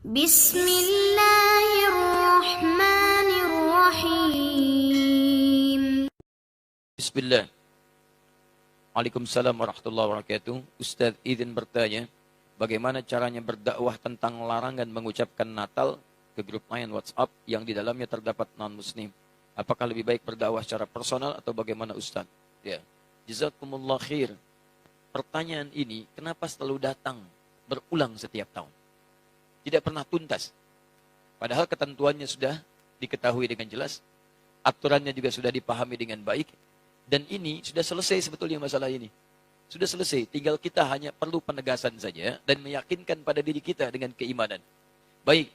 Bismillahirrahmanirrahim. Bismillah. Waalaikumsalam warahmatullahi wabarakatuh. Ustaz izin bertanya, bagaimana caranya berdakwah tentang larangan mengucapkan Natal ke grup lain WhatsApp yang di dalamnya terdapat non-muslim? Apakah lebih baik berdakwah secara personal atau bagaimana Ustaz? Ya. Jazakumullah khair. Pertanyaan ini kenapa selalu datang berulang setiap tahun? Tidak pernah tuntas. Padahal ketentuannya sudah diketahui dengan jelas, aturannya juga sudah dipahami dengan baik, dan ini sudah selesai sebetulnya masalah ini. Sudah selesai, tinggal kita hanya perlu penegasan saja dan meyakinkan pada diri kita dengan keimanan. Baik,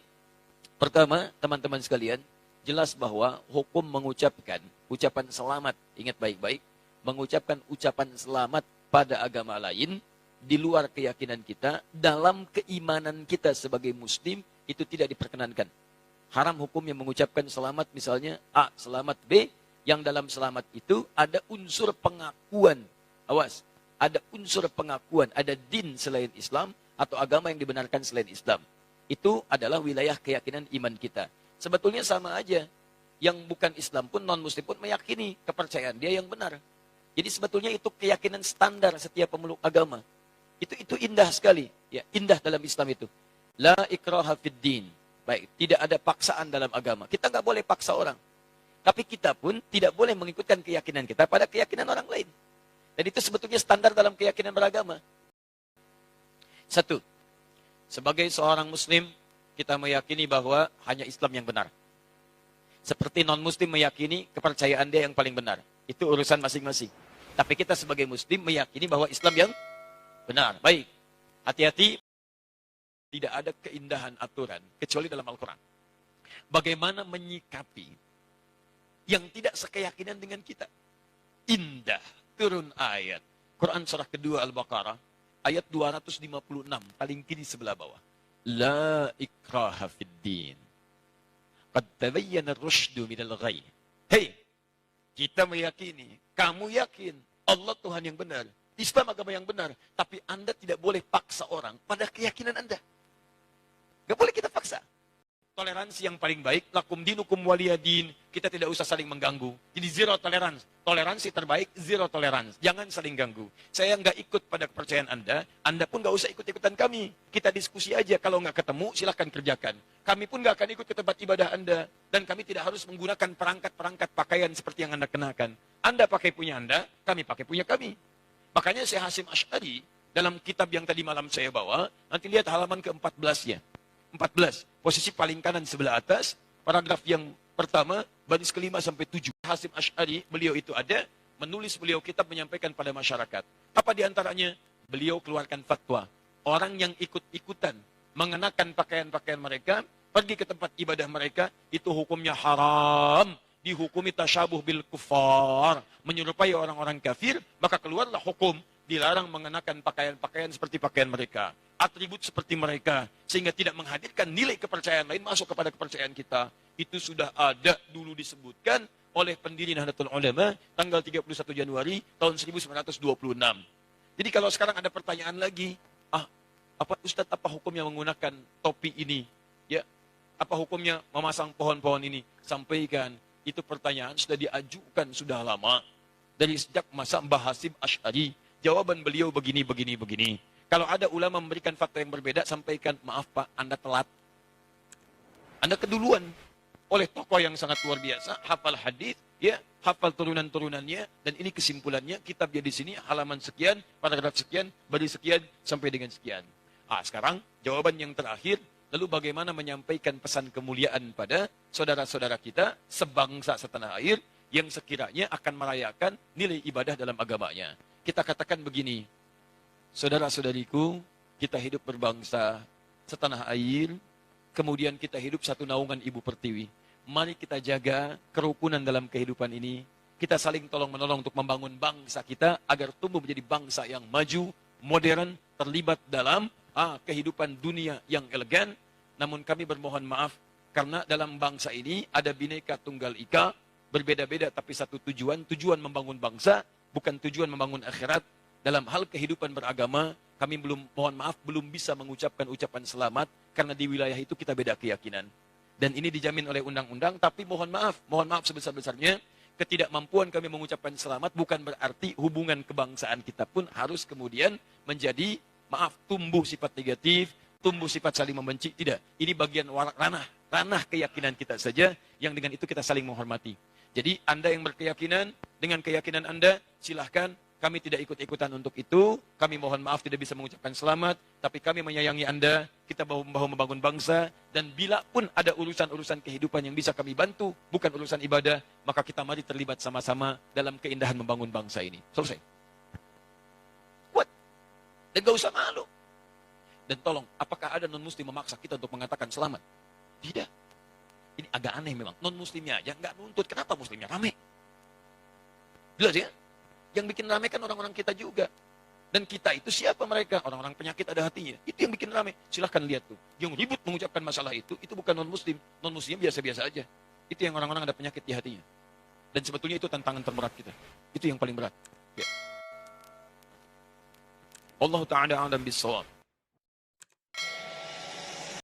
pertama teman-teman sekalian, jelas bahwa hukum mengucapkan ucapan selamat, ingat baik-baik, mengucapkan ucapan selamat pada agama lain, di luar keyakinan kita, dalam keimanan kita sebagai muslim, itu tidak diperkenankan. Haram hukumnya mengucapkan selamat misalnya A, selamat B, yang dalam selamat itu ada unsur pengakuan. Awas, ada unsur pengakuan, ada din selain Islam, atau agama yang dibenarkan selain Islam. Itu adalah wilayah keyakinan iman kita. Sebetulnya sama aja. Yang bukan Islam pun, non-muslim pun meyakini kepercayaan dia yang benar. Jadi sebetulnya itu keyakinan standar setiap pemeluk agama. Itu indah sekali, ya, indah dalam Islam itu. La ikraha fid din. Baik, tidak ada paksaan dalam agama. Kita nggak boleh paksa orang. Tapi kita pun tidak boleh mengikutkan keyakinan kita pada keyakinan orang lain. Dan itu sebetulnya standar dalam keyakinan beragama. Satu, sebagai seorang muslim, kita meyakini bahwa hanya Islam yang benar. Seperti non-muslim meyakini kepercayaan dia yang paling benar. Itu urusan masing-masing. Tapi kita sebagai muslim meyakini bahwa Islam yang benar. Baik, hati-hati, tidak ada keindahan aturan kecuali dalam Al-Quran. Bagaimana menyikapi yang tidak sekeyakinan dengan kita? Indah, turun ayat. Quran surah kedua Al-Baqarah, ayat 256, paling kiri sebelah bawah. La ikraha fid din. Qad tabayyana ar-rusydu minal ghayy. Hei, kita meyakini, kamu yakin Allah Tuhan yang benar, Islam agama yang benar, tapi Anda tidak boleh paksa orang pada keyakinan Anda. Gak boleh kita paksa. Toleransi yang paling baik, lakum dinukum waliyadin, kita tidak usah saling mengganggu. Jadi zero tolerance. Toleransi terbaik, zero tolerance. Jangan saling ganggu. Saya nggak ikut pada kepercayaan Anda pun nggak usah ikut-ikutan kami. Kita diskusi aja, kalau nggak ketemu, silahkan kerjakan. Kami pun nggak akan ikut ke tempat ibadah Anda. Dan kami tidak harus menggunakan perangkat-perangkat pakaian seperti yang Anda kenakan. Anda pakai punya Anda, kami pakai punya kami. Makanya Syekh Hasyim Asy'ari, dalam kitab yang tadi malam saya bawa, nanti lihat halaman ke-14-nya. 14, posisi paling kanan sebelah atas, paragraf yang pertama, baris ke-5 sampai 7. Hasyim Asy'ari, beliau itu ada, menulis beliau kitab menyampaikan pada masyarakat. Apa diantaranya? Beliau keluarkan fatwa. Orang yang ikut-ikutan mengenakan pakaian-pakaian mereka, pergi ke tempat ibadah mereka, itu hukumnya haram. Dihukumi tasyabuh bil kufar, menyerupai orang-orang kafir, maka keluarlah hukum dilarang mengenakan pakaian-pakaian seperti pakaian mereka, atribut seperti mereka, sehingga tidak menghadirkan nilai kepercayaan lain masuk kepada kepercayaan kita. Itu sudah ada dulu disebutkan oleh pendiri Nahdlatul Ulama tanggal 31 Januari tahun 1926. Jadi kalau sekarang ada pertanyaan lagi, apa Ustadz, apa hukumnya menggunakan topi ini? Ya, apa hukumnya memasang pohon-pohon ini? Sampaikan. Itu pertanyaan sudah diajukan sudah lama. Dari sejak masa Mbah Hasyim Asy'ari. Jawaban beliau begini. Kalau ada ulama memberikan fatwa yang berbeda, sampaikan, maaf Pak, Anda telat. Anda keduluan oleh tokoh yang sangat luar biasa, hafal hadis, ya, hafal turunan-turunannya, dan ini kesimpulannya, kitabnya di sini, halaman sekian, paragraf sekian, baris sekian, sampai dengan sekian. Sekarang, jawaban yang terakhir, lalu bagaimana menyampaikan pesan kemuliaan pada saudara-saudara kita sebangsa setanah air yang sekiranya akan merayakan nilai ibadah dalam agamanya. Kita katakan begini, saudara-saudariku, kita hidup berbangsa setanah air, kemudian kita hidup satu naungan Ibu Pertiwi. Mari kita jaga kerukunan dalam kehidupan ini. Kita saling tolong-menolong untuk membangun bangsa kita agar tumbuh menjadi bangsa yang maju, modern, terlibat dalam kehidupan dunia yang elegan. Namun kami bermohon maaf, karena dalam bangsa ini ada Bhinneka Tunggal Ika, berbeda-beda tapi satu tujuan membangun bangsa, bukan tujuan membangun akhirat. Dalam hal kehidupan beragama, kami mohon maaf, belum bisa mengucapkan ucapan selamat karena di wilayah itu kita beda keyakinan. Dan ini dijamin oleh undang-undang, tapi mohon maaf sebesar-besarnya, ketidakmampuan kami mengucapkan selamat bukan berarti hubungan kebangsaan kita pun harus kemudian menjadi, maaf, tumbuh sifat negatif, tumbuh sifat saling membenci. Tidak. Ini bagian ranah keyakinan kita saja, yang dengan itu kita saling menghormati. Jadi Anda yang berkeyakinan, dengan keyakinan Anda, silahkan. Kami tidak ikut-ikutan untuk itu. Kami mohon maaf tidak bisa mengucapkan selamat. Tapi kami menyayangi Anda. Kita bahu-membahu membangun bangsa. Dan bila pun ada urusan-urusan kehidupan yang bisa kami bantu, bukan urusan ibadah, maka kita mari terlibat sama-sama dalam keindahan membangun bangsa ini. Selesai. Kuat. Dan gak usah malu. Dan tolong, apakah ada non-muslim memaksa kita untuk mengatakan selamat? Tidak. Ini agak aneh memang. Non-muslimnya aja nggak nuntut. Kenapa muslimnya rame? Jelas ya? Yang bikin rame kan orang-orang kita juga. Dan kita itu siapa mereka? Orang-orang penyakit ada hatinya. Itu yang bikin rame. Silahkan lihat tuh. Yang ribut mengucapkan masalah itu bukan non-muslim. Non-muslim biasa-biasa aja. Itu yang orang-orang ada penyakit di hatinya. Dan sebetulnya itu tantangan terberat kita. Itu yang paling berat. Ya. Allah Ta'ala a'lam bissawab.